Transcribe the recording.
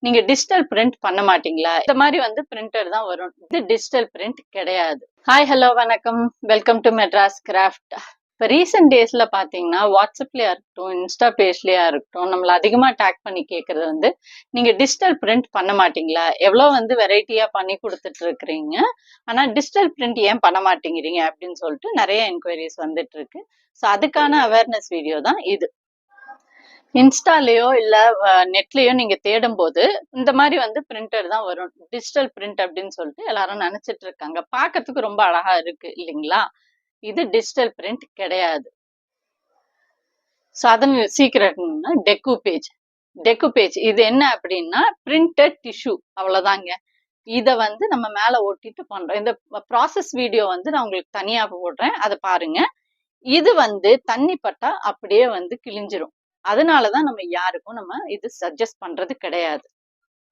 நீங்க digital print பண்ண மாட்டீங்களா? இந்த மாதிரி வந்து பிரிண்டர் தான் வரும். இது டிஜிட்டல் பிரிண்ட் கிடையாது. ஹாய், ஹலோ, வணக்கம். Welcome to Madras craft. இப்போ ரீசெண்ட் டேஸ்ல பாத்தீங்கன்னா வாட்ஸ்அப்லயா இருக்கட்டும், இன்ஸ்டா பேஜ்லயா இருக்கட்டும், நம்மள அதிகமா டேக் பண்ணி கேட்கறது வந்து நீங்க டிஜிட்டல் பிரிண்ட் பண்ண மாட்டீங்களா? எவ்வளவு வந்து வெரைட்டியா பண்ணி கொடுத்துட்டு இருக்கிறீங்க, ஆனா டிஜிட்டல் பிரிண்ட் ஏன் பண்ண மாட்டேங்கிறீங்க அப்படின்னு சொல்லிட்டு நிறைய என்கொயரிஸ் வந்துட்டு இருக்கு. ஸோ அதுக்கான அவேர்னஸ் வீடியோ தான் இது. இன்ஸ்டாலயோ இல்ல நெட்லயோ நீங்க தேடும் போது இந்த மாதிரி வந்து பிரிண்டர் தான் வரும். டிஜிட்டல் பிரிண்ட் அப்படின்னு சொல்லிட்டு எல்லாரும் நினைச்சிட்டு இருக்காங்க. பார்க்கிறதுக்கு ரொம்ப அழகா இருக்கு இல்லைங்களா? இது டிஜிட்டல் பிரிண்ட் கிடையாது. ஸோ அதன் சீக்ரெட் டெக்கு பேஜ் இது என்ன அப்படின்னா பிரிண்டட் டிஷ்யூ, அவ்வளவுதாங்க. இத வந்து நம்ம மேல ஒட்டிட்டு பண்றோம். இந்த ப்ராசஸ் வீடியோ வந்து நான் உங்களுக்கு தனியா போடுறேன், அதை பாருங்க. இது வந்து தண்ணி பட்டா அப்படியே வந்து கிழிஞ்சிரும். அதனாலதான் நம்ம யாருக்கும் இது சஜஸ்ட் பண்றது கிடையாது.